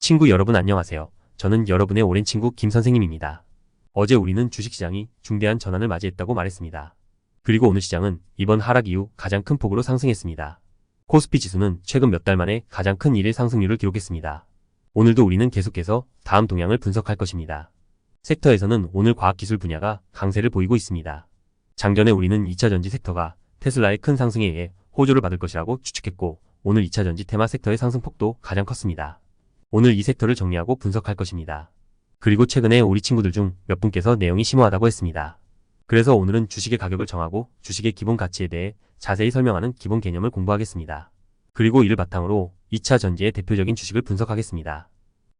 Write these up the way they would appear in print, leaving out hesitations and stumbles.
친구 여러분 안녕하세요. 저는 여러분의 오랜 친구 김 선생님입니다. 어제 우리는 주식시장이 중대한 전환을 맞이했다고 말했습니다. 그리고 오늘 시장은 이번 하락 이후 가장 큰 폭으로 상승했습니다. 코스피 지수는 최근 몇 달 만에 가장 큰 일일 상승률을 기록했습니다. 오늘도 우리는 계속해서 다음 동향을 분석할 것입니다. 섹터에서는 오늘 과학기술 분야가 강세를 보이고 있습니다. 장전에 우리는 2차전지 섹터가 테슬라의 큰 상승에 의해 호조를 받을 것이라고 추측했고, 오늘 2차전지 테마 섹터의 상승폭도 가장 컸습니다. 오늘 이 섹터를 정리하고 분석할 것입니다. 그리고 최근에 우리 친구들 중 몇 분께서 내용이 심오하다고 했습니다. 그래서 오늘은 주식의 가격을 정하고 주식의 기본 가치에 대해 자세히 설명하는 기본 개념을 공부하겠습니다. 그리고 이를 바탕으로 2차 전지의 대표적인 주식을 분석하겠습니다.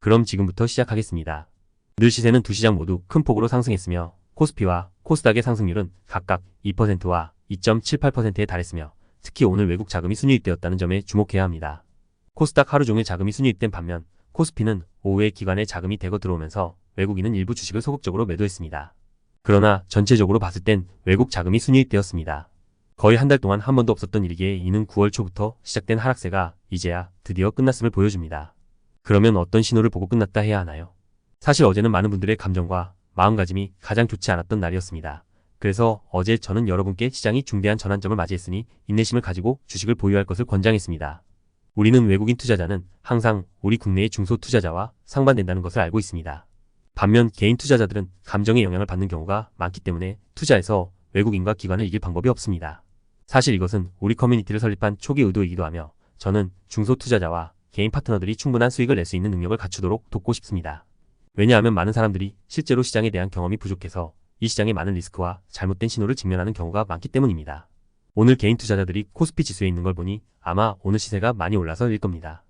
그럼 지금부터 시작하겠습니다. 늘 시세는 두 시장 모두 큰 폭으로 상승했으며 코스피와 코스닥의 상승률은 각각 2%와 2.78%에 달했으며 특히 오늘 외국 자금이 순유입되었다는 점에 주목해야 합니다. 코스닥 하루 종일 자금이 순유입된 반면 코스피는 오후에 기관에 자금이 대거 들어오면서 외국인은 일부 주식을 소극적으로 매도했습니다. 그러나 전체적으로 봤을 땐 외국 자금이 순유입되었습니다. 거의 한 달 동안 한 번도 없었던 일이기에 이는 9월 초부터 시작된 하락세가 이제야 드디어 끝났음을 보여줍니다. 그러면 어떤 신호를 보고 끝났다 해야 하나요? 사실 어제는 많은 분들의 감정과 마음가짐이 가장 좋지 않았던 날이었습니다. 그래서 어제 저는 여러분께 시장이 중대한 전환점을 맞이했으니 인내심을 가지고 주식을 보유할 것을 권장했습니다. 우리는 외국인 투자자는 항상 우리 국내의 중소 투자자와 상반된다는 것을 알고 있습니다. 반면 개인 투자자들은 감정의 영향을 받는 경우가 많기 때문에 투자에서 외국인과 기관을 이길 방법이 없습니다. 사실 이것은 우리 커뮤니티를 설립한 초기 의도이기도 하며 저는 중소 투자자와 개인 파트너들이 충분한 수익을 낼 수 있는 능력을 갖추도록 돕고 싶습니다. 왜냐하면 많은 사람들이 실제로 시장에 대한 경험이 부족해서 이 시장의 많은 리스크와 잘못된 신호를 직면하는 경우가 많기 때문입니다. 오늘 개인 투자자들이 코스피 지수에 있는 걸 보니 아마 오늘 시세가 많이 올라서일 겁니다.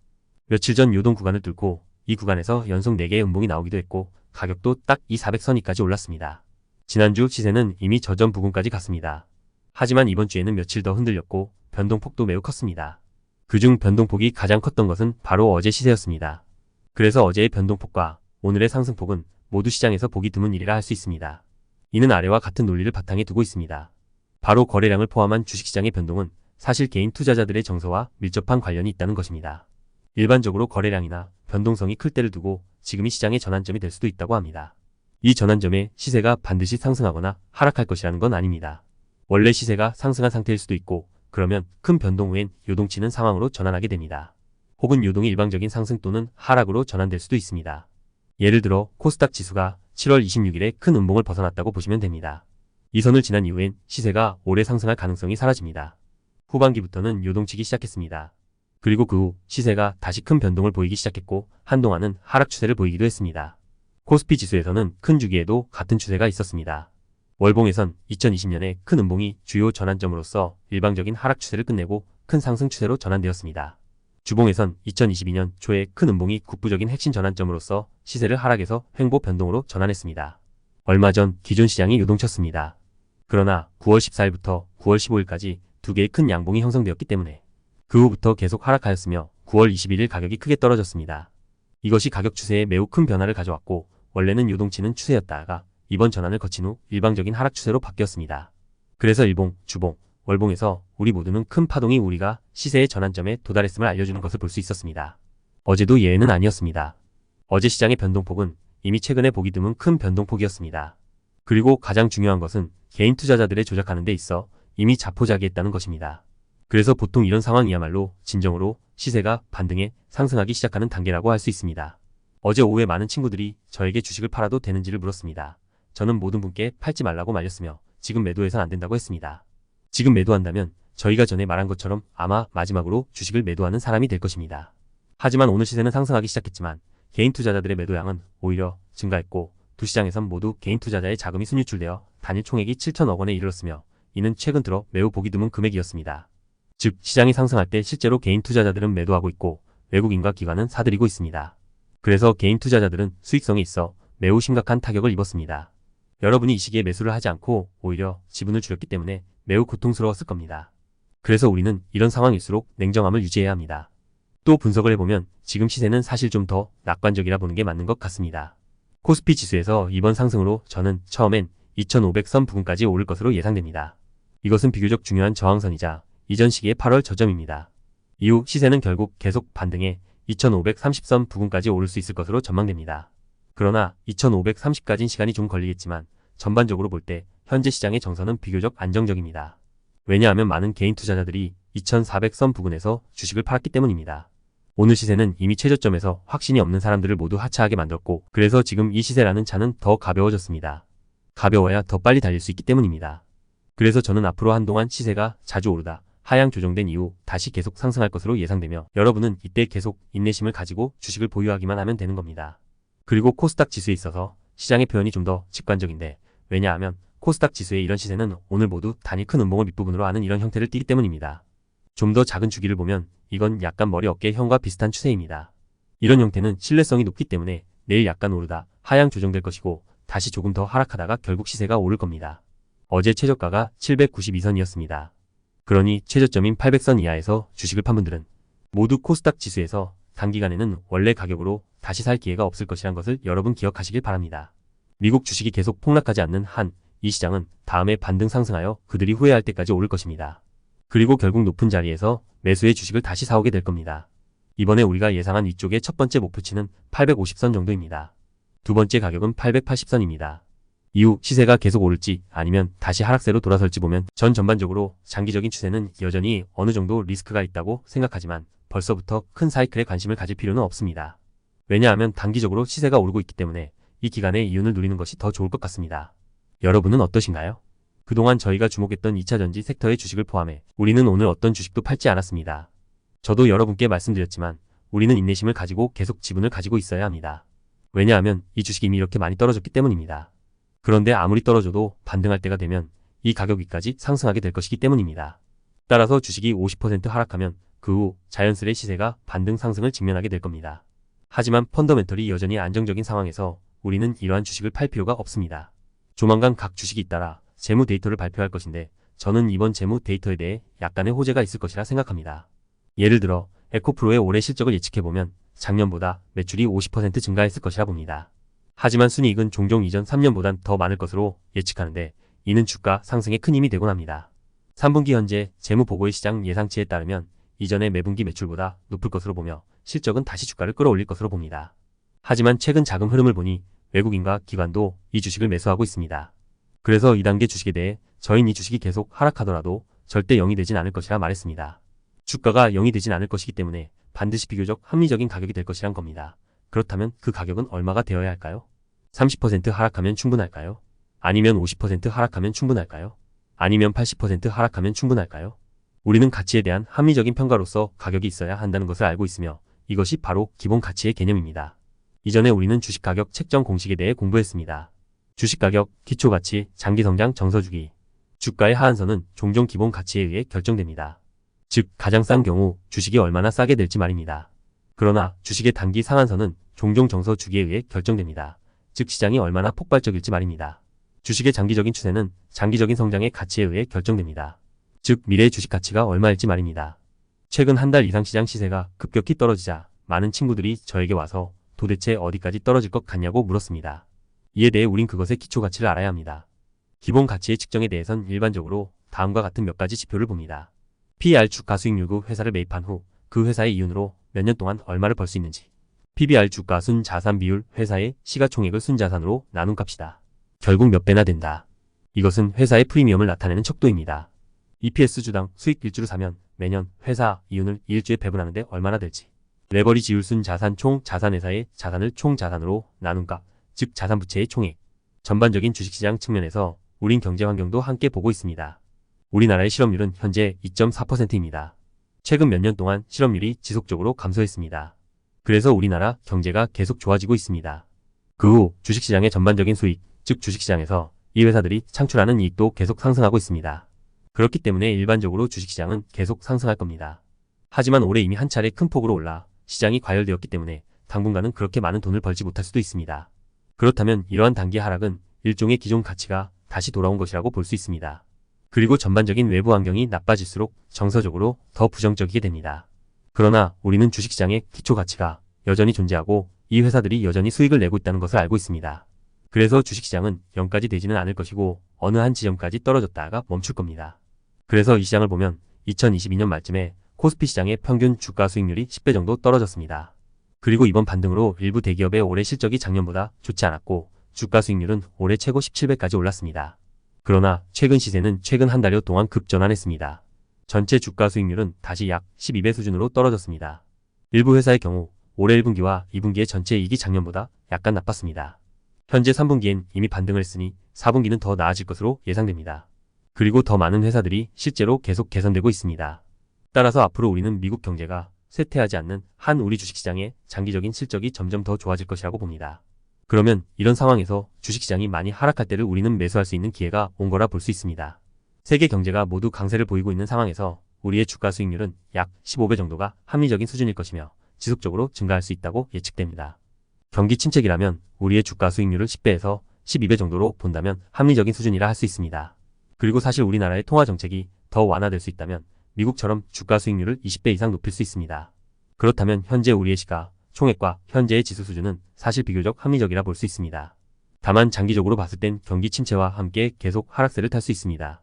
며칠 전 요동 구간을 뚫고 이 구간에서 연속 4개의 음봉이 나오기도 했고 가격도 딱 이 400선위까지 올랐습니다. 지난주 시세는 이미 저점 부근까지 갔습니다. 하지만 이번 주에는 며칠 더 흔들렸고 변동폭도 매우 컸습니다. 그중 변동폭이 가장 컸던 것은 바로 어제 시세였습니다. 그래서 어제의 변동폭과 오늘의 상승폭은 모두 시장에서 보기 드문 일이라 할 수 있습니다. 이는 아래와 같은 논리를 바탕에 두고 있습니다. 바로 거래량을 포함한 주식시장의 변동은 사실 개인 투자자들의 정서와 밀접한 관련이 있다는 것입니다. 일반적으로 거래량이나 변동성이 클 때를 두고 지금이 시장의 전환점이 될 수도 있다고 합니다. 이 전환점에 시세가 반드시 상승하거나 하락할 것이라는 건 아닙니다. 원래 시세가 상승한 상태일 수도 있고 그러면 큰 변동 후엔 요동치는 상황으로 전환하게 됩니다. 혹은 요동이 일방적인 상승 또는 하락으로 전환될 수도 있습니다. 예를 들어 코스닥 지수가 7월 26일에 큰 음봉을 벗어났다고 보시면 됩니다. 이 선을 지난 이후엔 시세가 오래 상승할 가능성이 사라집니다. 후반기부터는 요동치기 시작했습니다. 그리고 그 후 시세가 다시 큰 변동을 보이기 시작했고 한동안은 하락 추세를 보이기도 했습니다. 코스피 지수에서는 큰 주기에도 같은 추세가 있었습니다. 월봉에선 2020년에 큰 음봉이 주요 전환점으로서 일방적인 하락 추세를 끝내고 큰 상승 추세로 전환되었습니다. 주봉에선 2022년 초에 큰 음봉이 국부적인 핵심 전환점으로서 시세를 하락에서 횡보 변동으로 전환했습니다. 얼마 전 기존 시장이 요동쳤습니다. 그러나 9월 14일부터 9월 15일까지 두 개의 큰 양봉이 형성되었기 때문에 그 후부터 계속 하락하였으며 9월 21일 가격이 크게 떨어졌습니다. 이것이 가격 추세에 매우 큰 변화를 가져왔고 원래는 요동치는 추세였다가 이번 전환을 거친 후 일방적인 하락 추세로 바뀌었습니다. 그래서 일봉, 주봉, 월봉에서 우리 모두는 큰 파동이 우리가 시세의 전환점에 도달했음을 알려주는 것을 볼 수 있었습니다. 어제도 예외는 아니었습니다. 어제 시장의 변동폭은 이미 최근에 보기 드문 큰 변동폭이었습니다. 그리고 가장 중요한 것은 개인 투자자들의 조작하는 데 있어 이미 자포자기했다는 것입니다. 그래서 보통 이런 상황이야말로 진정으로 시세가 반등해 상승하기 시작하는 단계라고 할 수 있습니다. 어제 오후에 많은 친구들이 저에게 주식을 팔아도 되는지를 물었습니다. 저는 모든 분께 팔지 말라고 말렸으며 지금 매도해선 안 된다고 했습니다. 지금 매도한다면 저희가 전에 말한 것처럼 아마 마지막으로 주식을 매도하는 사람이 될 것입니다. 하지만 오늘 시세는 상승하기 시작했지만 개인 투자자들의 매도량은 오히려 증가했고 두 시장에선 모두 개인 투자자의 자금이 순유출되어 단일 총액이 7천억 원에 이르렀으며 이는 최근 들어 매우 보기 드문 금액이었습니다. 즉 시장이 상승할 때 실제로 개인 투자자들은 매도하고 있고 외국인과 기관은 사들이고 있습니다. 그래서 개인 투자자들은 수익성이 있어 매우 심각한 타격을 입었습니다. 여러분이 이 시기에 매수를 하지 않고 오히려 지분을 줄였기 때문에 매우 고통스러웠을 겁니다. 그래서 우리는 이런 상황일수록 냉정함을 유지해야 합니다. 또 분석을 해보면 지금 시세는 사실 좀 더 낙관적이라 보는 게 맞는 것 같습니다. 코스피 지수에서 이번 상승으로 저는 처음엔 2500선 부근까지 오를 것으로 예상됩니다. 이것은 비교적 중요한 저항선이자 이전 시기의 8월 저점입니다. 이후 시세는 결국 계속 반등해 2530선 부근까지 오를 수 있을 것으로 전망됩니다. 그러나 2530까지는 시간이 좀 걸리겠지만 전반적으로 볼 때 현재 시장의 정서는 비교적 안정적입니다. 왜냐하면 많은 개인 투자자들이 2400선 부근에서 주식을 팔았기 때문입니다. 오늘 시세는 이미 최저점에서 확신이 없는 사람들을 모두 하차하게 만들었고, 그래서 지금 이 시세라는 차는 더 가벼워졌습니다. 가벼워야 더 빨리 달릴 수 있기 때문입니다. 그래서 저는 앞으로 한동안 시세가 자주 오르다 하향 조정된 이후 다시 계속 상승할 것으로 예상되며, 여러분은 이때 계속 인내심을 가지고 주식을 보유하기만 하면 되는 겁니다. 그리고 코스닥 지수에 있어서 시장의 표현이 좀 더 직관적인데, 왜냐하면 코스닥 지수의 이런 시세는 오늘 모두 단일 큰 음봉을 밑부분으로 하는 이런 형태를 띠기 때문입니다. 좀 더 작은 주기를 보면 이건 약간 머리 어깨 형과 비슷한 추세입니다. 이런 형태는 신뢰성이 높기 때문에 내일 약간 오르다 하향 조정될 것이고, 다시 조금 더 하락하다가 결국 시세가 오를 겁니다. 어제 최저가가 792선이었습니다. 그러니 최저점인 800선 이하에서 주식을 판 분들은 모두 코스닥 지수에서 단기간에는 원래 가격으로 다시 살 기회가 없을 것이란 것을 여러분 기억하시길 바랍니다. 미국 주식이 계속 폭락하지 않는 한 이 시장은 다음에 반등 상승하여 그들이 후회할 때까지 오를 것입니다. 그리고 결국 높은 자리에서 매수의 주식을 다시 사오게 될 겁니다. 이번에 우리가 예상한 위쪽의 첫 번째 목표치는 850선 정도입니다. 두 번째 가격은 880선입니다. 이후 시세가 계속 오를지 아니면 다시 하락세로 돌아설지 보면 전 전반적으로 장기적인 추세는 여전히 어느 정도 리스크가 있다고 생각하지만 벌써부터 큰 사이클에 관심을 가질 필요는 없습니다. 왜냐하면 단기적으로 시세가 오르고 있기 때문에 이 기간의 이윤을 누리는 것이 더 좋을 것 같습니다. 여러분은 어떠신가요? 그동안 저희가 주목했던 2차전지 섹터의 주식을 포함해 우리는 오늘 어떤 주식도 팔지 않았습니다. 저도 여러분께 말씀드렸지만 우리는 인내심을 가지고 계속 지분을 가지고 있어야 합니다. 왜냐하면 이 주식이 이미 이렇게 많이 떨어졌기 때문입니다. 그런데 아무리 떨어져도 반등할 때가 되면 이 가격 위까지 상승하게 될 것이기 때문입니다. 따라서 주식이 50% 하락하면 그 후 자연스레 시세가 반등 상승을 직면하게 될 겁니다. 하지만 펀더멘털이 여전히 안정적인 상황에서 우리는 이러한 주식을 팔 필요가 없습니다. 조만간 각 주식이 잇따라 재무 데이터를 발표할 것인데 저는 이번 재무 데이터에 대해 약간의 호재가 있을 것이라 생각합니다. 예를 들어 에코프로의 올해 실적을 예측해보면 작년보다 매출이 50% 증가했을 것이라 봅니다. 하지만 순이익은 종종 이전 3년보단 더 많을 것으로 예측하는데 이는 주가 상승에 큰 힘이 되곤 합니다. 3분기 현재 재무보고의 시장 예상치에 따르면 이전의 매분기 매출보다 높을 것으로 보며 실적은 다시 주가를 끌어올릴 것으로 봅니다. 하지만 최근 자금 흐름을 보니 외국인과 기관도 이 주식을 매수하고 있습니다. 그래서 2단계 주식에 대해 저희는 이 주식이 계속 하락하더라도 절대 0이 되진 않을 것이라 말했습니다. 주가가 0이 되진 않을 것이기 때문에 반드시 비교적 합리적인 가격이 될 것이란 겁니다. 그렇다면 그 가격은 얼마가 되어야 할까요? 30% 하락하면 충분할까요? 아니면 50% 하락하면 충분할까요? 아니면 80% 하락하면 충분할까요? 우리는 가치에 대한 합리적인 평가로서 가격이 있어야 한다는 것을 알고 있으며 이것이 바로 기본 가치의 개념입니다. 이전에 우리는 주식 가격 책정 공식에 대해 공부했습니다. 주식 가격, 기초가치, 장기성장, 정서주기. 주가의 하한선은 종종 기본 가치에 의해 결정됩니다. 즉 가장 싼 경우 주식이 얼마나 싸게 될지 말입니다. 그러나 주식의 단기 상한선은 종종 정서주기에 의해 결정됩니다. 즉 시장이 얼마나 폭발적일지 말입니다. 주식의 장기적인 추세는 장기적인 성장의 가치에 의해 결정됩니다. 즉 미래의 주식 가치가 얼마일지 말입니다. 최근 한 달 이상 시장 시세가 급격히 떨어지자 많은 친구들이 저에게 와서 도대체 어디까지 떨어질 것 같냐고 물었습니다. 이에 대해 우린 그것의 기초 가치를 알아야 합니다. 기본 가치의 측정에 대해선 일반적으로 다음과 같은 몇 가지 지표를 봅니다. PER 주가 수익률 회사를 매입한 후 그 회사의 이윤으로 몇 년 동안 얼마를 벌 수 있는지. PBR 주가 순자산 비율 회사의 시가총액을 순자산으로 나눈 값이다. 결국 몇 배나 된다. 이것은 회사의 프리미엄을 나타내는 척도입니다. EPS 주당 수익 1주를 사면 매년 회사 이윤을 1주에 배분하는데 얼마나 될지. 레버리지율 순자산 총 자산회사의 자산을 총 자산으로 나눈 값, 즉 자산 부채의 총액. 전반적인 주식시장 측면에서 우린 경제 환경도 함께 보고 있습니다. 우리나라의 실업률은 현재 2.4%입니다. 최근 몇 년 동안 실업률이 지속적으로 감소했습니다. 그래서 우리나라 경제가 계속 좋아지고 있습니다. 그 후 주식시장의 전반적인 수익, 즉 주식시장에서 이 회사들이 창출하는 이익도 계속 상승하고 있습니다. 그렇기 때문에 일반적으로 주식시장은 계속 상승할 겁니다. 하지만 올해 이미 한 차례 큰 폭으로 올라 시장이 과열되었기 때문에 당분간은 그렇게 많은 돈을 벌지 못할 수도 있습니다. 그렇다면 이러한 단기 하락은 일종의 기존 가치가 다시 돌아온 것이라고 볼 수 있습니다. 그리고 전반적인 외부 환경이 나빠질수록 정서적으로 더 부정적이게 됩니다. 그러나 우리는 주식시장의 기초 가치가 여전히 존재하고 이 회사들이 여전히 수익을 내고 있다는 것을 알고 있습니다. 그래서 주식시장은 0까지 되지는 않을 것이고 어느 한 지점까지 떨어졌다가 멈출 겁니다. 그래서 이 시장을 보면 2022년 말쯤에 코스피 시장의 평균 주가 수익률이 10배 정도 떨어졌습니다. 그리고 이번 반등으로 일부 대기업의 올해 실적이 작년보다 좋지 않았고 주가 수익률은 올해 최고 17배까지 올랐습니다. 그러나 최근 시세는 최근 한 달여 동안 급전환했습니다. 전체 주가 수익률은 다시 약 12배 수준으로 떨어졌습니다. 일부 회사의 경우 올해 1분기와 2분기의 전체 이익이 작년보다 약간 나빴습니다. 현재 3분기엔 이미 반등을 했으니 4분기는 더 나아질 것으로 예상됩니다. 그리고 더 많은 회사들이 실제로 계속 개선되고 있습니다. 따라서 앞으로 우리는 미국 경제가 쇠퇴하지 않는 한 우리 주식시장의 장기적인 실적이 점점 더 좋아질 것이라고 봅니다. 그러면 이런 상황에서 주식시장이 많이 하락할 때를 우리는 매수할 수 있는 기회가 온 거라 볼 수 있습니다. 세계 경제가 모두 강세를 보이고 있는 상황에서 우리의 주가 수익률은 약 15배 정도가 합리적인 수준일 것이며 지속적으로 증가할 수 있다고 예측됩니다. 경기 침체기라면 우리의 주가 수익률을 10배에서 12배 정도로 본다면 합리적인 수준이라 할 수 있습니다. 그리고 사실 우리나라의 통화 정책이 더 완화될 수 있다면 미국처럼 주가 수익률을 20배 이상 높일 수 있습니다. 그렇다면 현재 우리의 시가, 총액과 현재의 지수 수준은 사실 비교적 합리적이라 볼 수 있습니다. 다만 장기적으로 봤을 땐 경기 침체와 함께 계속 하락세를 탈 수 있습니다.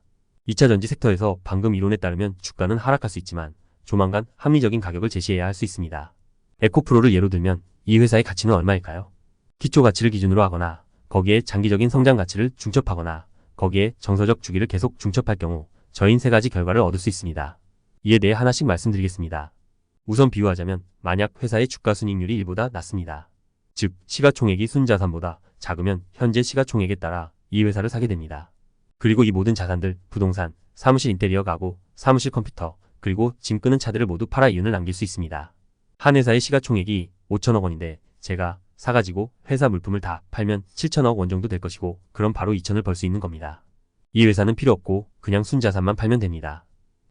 2차 전지 섹터에서 방금 이론에 따르면 주가는 하락할 수 있지만 조만간 합리적인 가격을 제시해야 할 수 있습니다. 에코프로를 예로 들면 이 회사의 가치는 얼마일까요? 기초 가치를 기준으로 하거나 거기에 장기적인 성장 가치를 중첩하거나 거기에 정서적 주기를 계속 중첩할 경우 저인 세 가지 결과를 얻을 수 있습니다. 이에 대해 하나씩 말씀드리겠습니다. 우선 비유하자면 만약 회사의 주가 순이익률이 1보다 낮습니다. 즉 시가총액이 순자산보다 작으면 현재 시가총액에 따라 이 회사를 사게 됩니다. 그리고 이 모든 자산들, 부동산, 사무실 인테리어 가구, 사무실 컴퓨터, 그리고 짐 끄는 차들을 모두 팔아 이윤을 남길 수 있습니다. 한 회사의 시가총액이 5천억 원인데 제가 사가지고 회사 물품을 다 팔면 7천억 원 정도 될 것이고 그럼 바로 2천을 벌 수 있는 겁니다. 이 회사는 필요 없고 그냥 순자산만 팔면 됩니다.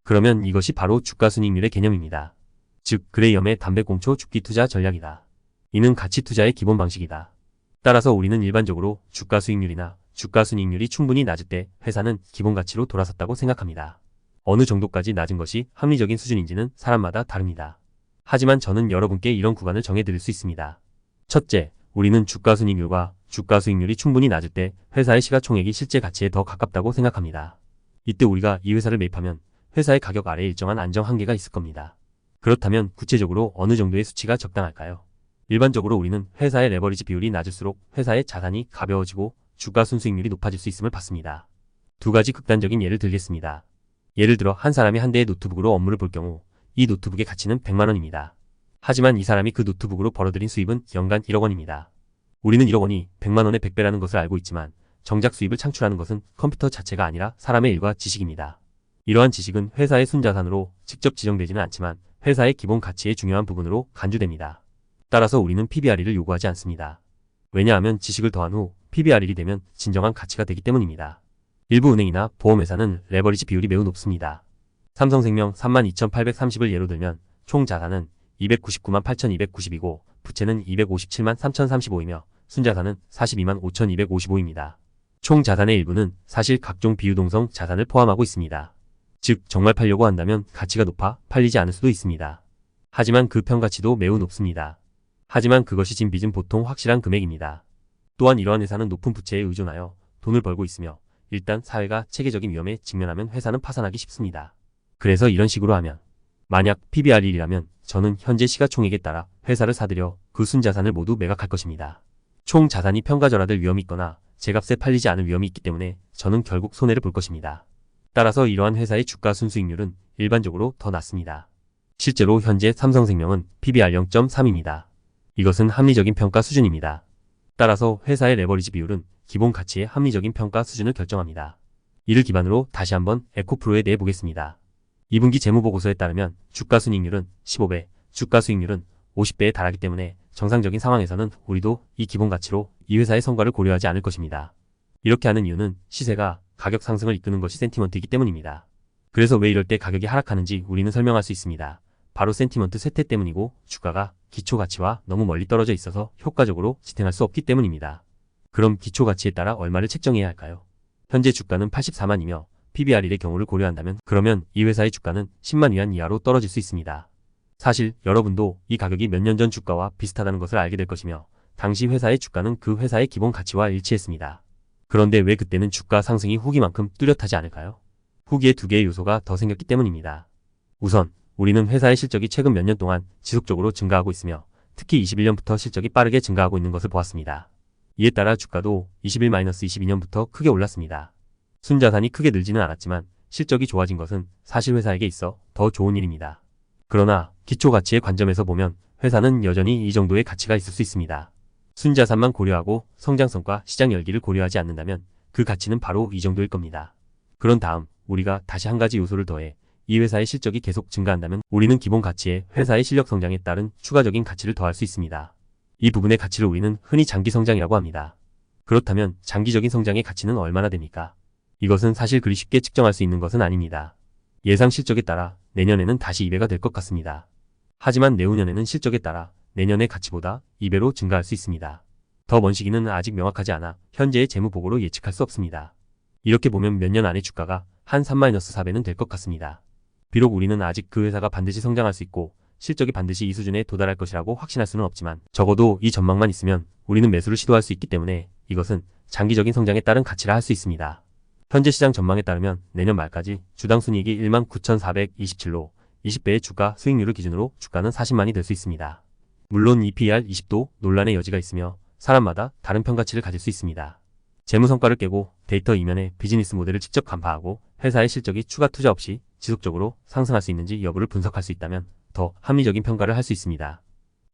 그러면 이것이 바로 주가순이익률의 개념입니다. 즉 그레이엄의 담배꽁초 죽기 투자 전략이다. 이는 가치 투자의 기본 방식이다. 따라서 우리는 일반적으로 주가 수익률이나 주가 순이익률이 충분히 낮을 때 회사는 기본 가치로 돌아섰다고 생각합니다. 어느 정도까지 낮은 것이 합리적인 수준인지는 사람마다 다릅니다. 하지만 저는 여러분께 이런 구간을 정해드릴 수 있습니다. 첫째, 우리는 주가 순이익률과 주가 수익률이 충분히 낮을 때 회사의 시가총액이 실제 가치에 더 가깝다고 생각합니다. 이때 우리가 이 회사를 매입하면 회사의 가격 아래에 일정한 안정 한계가 있을 겁니다. 그렇다면 구체적으로 어느 정도의 수치가 적당할까요? 일반적으로 우리는 회사의 레버리지 비율이 낮을수록 회사의 자산이 가벼워지고 주가 순수익률이 높아질 수 있음을 봤습니다. 두 가지 극단적인 예를 들겠습니다. 예를 들어 한 사람이 한 대의 노트북으로 업무를 볼 경우 이 노트북의 가치는 100만 원입니다. 하지만 이 사람이 그 노트북으로 벌어들인 수입은 연간 1억 원입니다. 우리는 1억 원이 100만 원의 100배라는 것을 알고 있지만 정작 수입을 창출하는 것은 컴퓨터 자체가 아니라 사람의 일과 지식입니다. 이러한 지식은 회사의 순자산으로 직접 지정되지는 않지만 회사의 기본 가치의 중요한 부분으로 간주됩니다. 따라서 우리는 PBRE를 요구하지 않습니다. 왜냐하면 지식을 더한 후 PBRE이 되면 진정한 가치가 되기 때문입니다. 일부 은행이나 보험회사는 레버리지 비율이 매우 높습니다. 삼성생명 32,830을 예로 들면 총 자산은 299만 8,290이고 부채는 257만 3,035이며 순자산은 42만 5,255입니다. 총 자산의 일부는 사실 각종 비유동성 자산을 포함하고 있습니다. 즉 정말 팔려고 한다면 가치가 높아 팔리지 않을 수도 있습니다. 하지만 그 평가치도 매우 높습니다. 하지만 그것이 진 빚은 보통 확실한 금액입니다. 또한 이러한 회사는 높은 부채에 의존하여 돈을 벌고 있으며 일단 사회가 체계적인 위험에 직면하면 회사는 파산하기 쉽습니다. 그래서 이런 식으로 하면 만약 PBR1이라면 저는 현재 시가총액에 따라 회사를 사들여 그 순자산을 모두 매각할 것입니다. 총 자산이 평가절하될 위험이 있거나 제값에 팔리지 않을 위험이 있기 때문에 저는 결국 손해를 볼 것입니다. 따라서 이러한 회사의 주가 순수익률은 일반적으로 더 낮습니다. 실제로 현재 삼성생명은 PBR 0.3입니다. 이것은 합리적인 평가 수준입니다. 따라서 회사의 레버리지 비율은 기본 가치의 합리적인 평가 수준을 결정합니다. 이를 기반으로 다시 한번 에코프로에 대해 보겠습니다. 2분기 재무보고서에 따르면 주가순이익률은 15배, 주가수익률은 50배에 달하기 때문에 정상적인 상황에서는 우리도 이 기본 가치로 이 회사의 성과를 고려하지 않을 것입니다. 이렇게 하는 이유는 시세가 가격 상승을 이끄는 것이 센티먼트이기 때문입니다. 그래서 왜 이럴 때 가격이 하락하는지 우리는 설명할 수 있습니다. 바로 센티먼트 쇠퇴 때문이고 주가가 기초가치와 너무 멀리 떨어져 있어서 효과적으로 지탱할 수 없기 때문입니다. 그럼 기초가치에 따라 얼마를 책정해야 할까요? 현재 주가는 84만이며 PBR1의 경우를 고려한다면 그러면 이 회사의 주가는 10만 위안 이하로 떨어질 수 있습니다. 사실 여러분도 이 가격이 몇 년 전 주가와 비슷하다는 것을 알게 될 것이며 당시 회사의 주가는 그 회사의 기본 가치와 일치했습니다. 그런데 왜 그때는 주가 상승이 후기만큼 뚜렷하지 않을까요? 후기에 두 개의 요소가 더 생겼기 때문입니다. 우선 우리는 회사의 실적이 최근 몇 년 동안 지속적으로 증가하고 있으며 특히 21년부터 실적이 빠르게 증가하고 있는 것을 보았습니다. 이에 따라 주가도 21-22년부터 크게 올랐습니다. 순자산이 크게 늘지는 않았지만 실적이 좋아진 것은 사실 회사에게 있어 더 좋은 일입니다. 그러나 기초가치의 관점에서 보면 회사는 여전히 이 정도의 가치가 있을 수 있습니다. 순자산만 고려하고 성장성과 시장 열기를 고려하지 않는다면 그 가치는 바로 이 정도일 겁니다. 그런 다음 우리가 다시 한 가지 요소를 더해 이 회사의 실적이 계속 증가한다면 우리는 기본 가치에 회사의 실력 성장에 따른 추가적인 가치를 더할 수 있습니다. 이 부분의 가치를 우리는 흔히 장기 성장이라고 합니다. 그렇다면 장기적인 성장의 가치는 얼마나 됩니까? 이것은 사실 그리 쉽게 측정할 수 있는 것은 아닙니다. 예상 실적에 따라 내년에는 다시 2배가 될 것 같습니다. 하지만 내후년에는 실적에 따라 내년의 가치보다 2배로 증가할 수 있습니다. 더 먼 시기는 아직 명확하지 않아 현재의 재무보고로 예측할 수 없습니다. 이렇게 보면 몇 년 안에 주가가 한 3-4배는 될 것 같습니다. 비록 우리는 아직 그 회사가 반드시 성장할 수 있고 실적이 반드시 이 수준에 도달할 것이라고 확신할 수는 없지만 적어도 이 전망만 있으면 우리는 매수를 시도할 수 있기 때문에 이것은 장기적인 성장에 따른 가치라 할 수 있습니다. 현재 시장 전망에 따르면 내년 말까지 주당 순이익이 19,427로 20배의 주가 수익률을 기준으로 주가는 40만이 될 수 있습니다. 물론 이 PER 20도 논란의 여지가 있으며 사람마다 다른 평가치를 가질 수 있습니다. 재무 성과를 깨고 데이터 이면에 비즈니스 모델을 직접 간파하고 회사의 실적이 추가 투자 없이 지속적으로 상승할 수 있는지 여부를 분석할 수 있다면 더 합리적인 평가를 할 수 있습니다.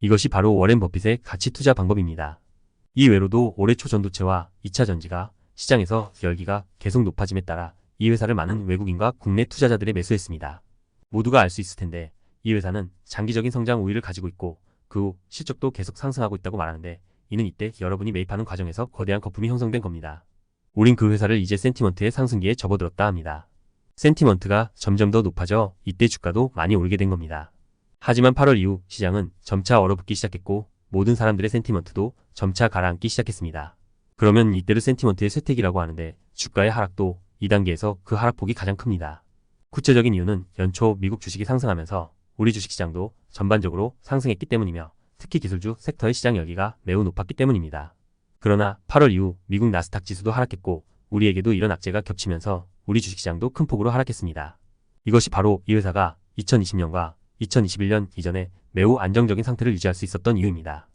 이것이 바로 워렌 버핏의 가치 투자 방법입니다. 이 외로도 올해 초 전도체와 2차 전지가 시장에서 열기가 계속 높아짐에 따라 이 회사를 많은 외국인과 국내 투자자들이 매수했습니다. 모두가 알 수 있을 텐데 이 회사는 장기적인 성장 우위를 가지고 있고 그 후 실적도 계속 상승하고 있다고 말하는데 이는 이때 여러분이 매입하는 과정에서 거대한 거품이 형성된 겁니다. 우린 그 회사를 이제 센티먼트의 상승기에 접어들었다 합니다. 센티먼트가 점점 더 높아져 이때 주가도 많이 오르게 된 겁니다. 하지만 8월 이후 시장은 점차 얼어붙기 시작했고 모든 사람들의 센티먼트도 점차 가라앉기 시작했습니다. 그러면 이때를 센티먼트의 쇠퇴기라고 하는데 주가의 하락도 2단계에서 그 하락폭이 가장 큽니다. 구체적인 이유는 연초 미국 주식이 상승하면서 우리 주식시장도 전반적으로 상승했기 때문이며 특히 기술주 섹터의 시장 열기가 매우 높았기 때문입니다. 그러나 8월 이후 미국 나스닥 지수도 하락했고 우리에게도 이런 악재가 겹치면서 우리 주식시장도 큰 폭으로 하락했습니다. 이것이 바로 이 회사가 2020년과 2021년 이전에 매우 안정적인 상태를 유지할 수 있었던 이유입니다.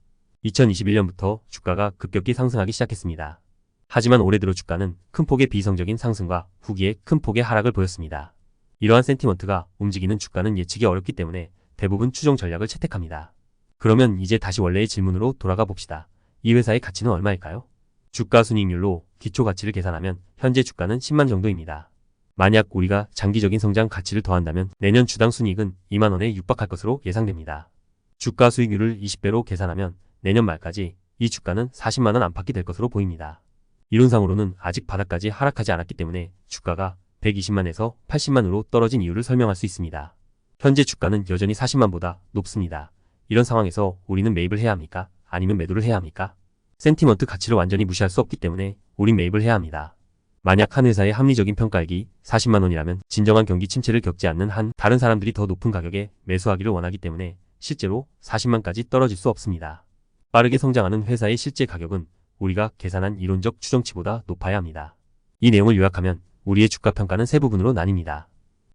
2021년부터 주가가 급격히 상승하기 시작했습니다. 하지만 올해 들어 주가는 큰 폭의 비이성적인 상승과 후기에 큰 폭의 하락을 보였습니다. 이러한 센티먼트가 움직이는 주가는 예측이 어렵기 때문에 대부분 추종 전략을 채택합니다. 그러면 이제 다시 원래의 질문으로 돌아가 봅시다. 이 회사의 가치는 얼마일까요? 주가 순이익률로 기초가치를 계산하면 현재 주가는 10만 정도입니다. 만약 우리가 장기적인 성장 가치를 더한다면 내년 주당 순이익은 2만 원에 육박할 것으로 예상됩니다. 주가 수익률을 20배로 계산하면 내년 말까지 이 주가는 40만 원 안팎이 될 것으로 보입니다. 이론상으로는 아직 바닥까지 하락하지 않았기 때문에 주가가 120만에서 80만으로 떨어진 이유를 설명할 수 있습니다. 현재 주가는 여전히 40만보다 높습니다. 이런 상황에서 우리는 매입을 해야 합니까? 아니면 매도를 해야 합니까? 센티먼트 가치를 완전히 무시할 수 없기 때문에 우린 매입을 해야 합니다. 만약 한 회사의 합리적인 평가액이 40만 원이라면 진정한 경기 침체를 겪지 않는 한 다른 사람들이 더 높은 가격에 매수하기를 원하기 때문에 실제로 40만까지 떨어질 수 없습니다. 빠르게 성장하는 회사의 실제 가격은 우리가 계산한 이론적 추정치보다 높아야 합니다. 이 내용을 요약하면 우리의 주가 평가는 세 부분으로 나뉩니다.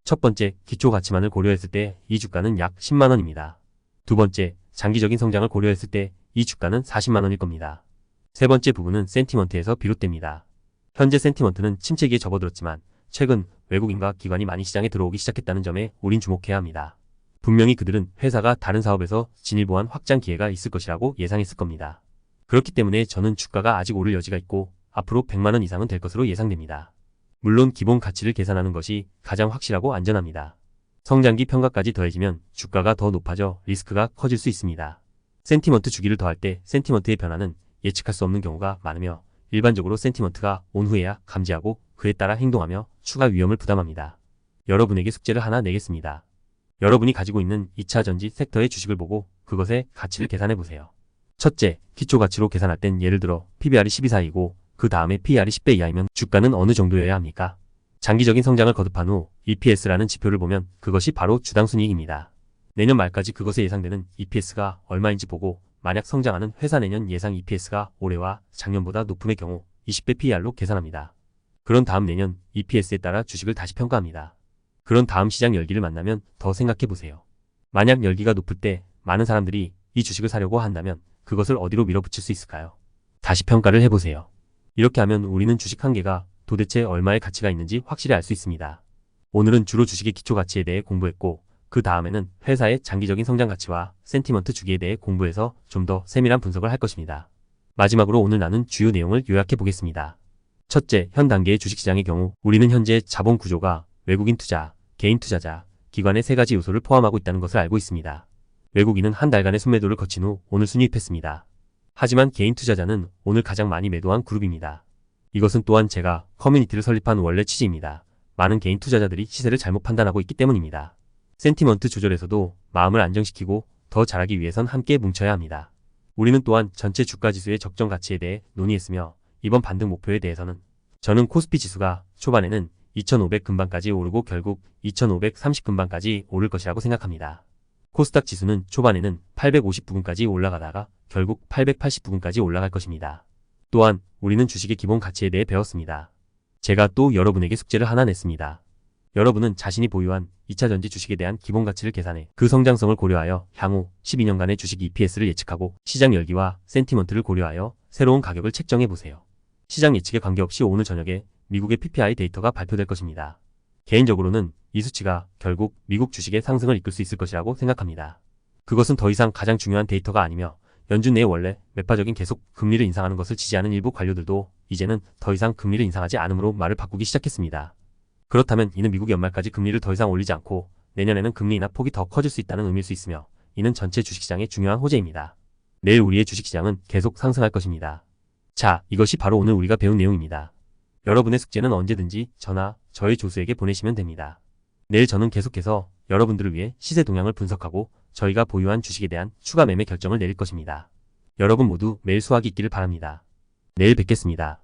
첫 번째, 기초 가치만을 고려했을 때 이 주가는 약 10만 원입니다. 두 번째, 장기적인 성장을 고려했을 때 이 주가는 40만 원일 겁니다. 세 번째 부분은 센티먼트에서 비롯됩니다. 현재 센티먼트는 침체기에 접어들었지만 최근 외국인과 기관이 많이 시장에 들어오기 시작했다는 점에 우린 주목해야 합니다. 분명히 그들은 회사가 다른 사업에서 진일보한 확장 기회가 있을 것이라고 예상했을 겁니다. 그렇기 때문에 저는 주가가 아직 오를 여지가 있고 앞으로 100만 원 이상은 될 것으로 예상됩니다. 물론 기본 가치를 계산하는 것이 가장 확실하고 안전합니다. 성장기 평가까지 더해지면 주가가 더 높아져 리스크가 커질 수 있습니다. 센티먼트 주기를 더할 때 센티먼트의 변화는 예측할 수 없는 경우가 많으며 일반적으로 센티먼트가 온 후에야 감지하고 그에 따라 행동하며 추가 위험을 부담합니다. 여러분에게 숙제를 하나 내겠습니다. 여러분이 가지고 있는 2차 전지 섹터의 주식을 보고 그것의 가치를 계산해보세요. 첫째, 기초가치로 계산할 땐 예를 들어 PBR이 12 사이이고 그 다음에 PER이 10배 이하이면 주가는 어느 정도여야 합니까? 장기적인 성장을 거듭한 후 EPS라는 지표를 보면 그것이 바로 주당 순이익입니다. 내년 말까지 그것에 예상되는 EPS가 얼마인지 보고 만약 성장하는 회사 내년 예상 EPS가 올해와 작년보다 높음의 경우 20배 PER로 계산합니다. 그런 다음 내년 EPS에 따라 주식을 다시 평가합니다. 그런 다음 시장 열기를 만나면 더 생각해보세요. 만약 열기가 높을 때 많은 사람들이 이 주식을 사려고 한다면 그것을 어디로 밀어붙일 수 있을까요? 다시 평가를 해보세요. 이렇게 하면 우리는 주식 한 개가 도대체 얼마의 가치가 있는지 확실히 알 수 있습니다. 오늘은 주로 주식의 기초 가치에 대해 공부했고, 그 다음에는 회사의 장기적인 성장 가치와 센티먼트 주기에 대해 공부해서 좀 더 세밀한 분석을 할 것입니다. 마지막으로 오늘 나눈 주요 내용을 요약해 보겠습니다. 첫째, 현 단계의 주식시장의 경우 우리는 현재 자본 구조가 외국인 투자, 개인 투자자, 기관의 세 가지 요소를 포함하고 있다는 것을 알고 있습니다. 외국인은 한 달간의 순매도를 거친 후 오늘 순이입했습니다. 하지만 개인 투자자는 오늘 가장 많이 매도한 그룹입니다. 이것은 또한 제가 커뮤니티를 설립한 원래 취지입니다. 많은 개인 투자자들이 시세를 잘못 판단하고 있기 때문입니다. 센티먼트 조절에서도 마음을 안정시키고 더 잘하기 위해선 함께 뭉쳐야 합니다. 우리는 또한 전체 주가 지수의 적정 가치에 대해 논의했으며 이번 반등 목표에 대해서는 저는 코스피 지수가 초반에는 2500 근방까지 오르고 결국 2530 근방까지 오를 것이라고 생각합니다. 코스닥 지수는 초반에는 850 부근까지 올라가다가 결국 880 부근까지 올라갈 것입니다. 또한 우리는 주식의 기본 가치에 대해 배웠습니다. 제가 또 여러분에게 숙제를 하나 냈습니다. 여러분은 자신이 보유한 2차전지 주식에 대한 기본 가치를 계산해 그 성장성을 고려하여 향후 12년간의 주식 EPS를 예측하고 시장 열기와 센티먼트를 고려하여 새로운 가격을 책정해 보세요. 시장 예측에 관계없이 오늘 저녁에 미국의 PPI 데이터가 발표될 것입니다. 개인적으로는 이 수치가 결국 미국 주식의 상승을 이끌 수 있을 것이라고 생각합니다. 그것은 더 이상 가장 중요한 데이터가 아니며 연준 내에 원래 매파적인 계속 금리를 인상하는 것을 지지하는 일부 관료들도 이제는 더 이상 금리를 인상하지 않으므로 말을 바꾸기 시작했습니다. 그렇다면 이는 미국이 연말까지 금리를 더 이상 올리지 않고 내년에는 금리 인하 폭이 더 커질 수 있다는 의미일 수 있으며 이는 전체 주식시장의 중요한 호재입니다. 내일 우리의 주식시장은 계속 상승할 것입니다. 자, 이것이 바로 오늘 우리가 배운 내용입니다. 여러분의 숙제는 언제든지 저나 저의 조수에게 보내시면 됩니다. 내일 저는 계속해서 여러분들을 위해 시세 동향을 분석하고 저희가 보유한 주식에 대한 추가 매매 결정을 내릴 것입니다. 여러분 모두 매일 수확이 있기를 바랍니다. 내일 뵙겠습니다.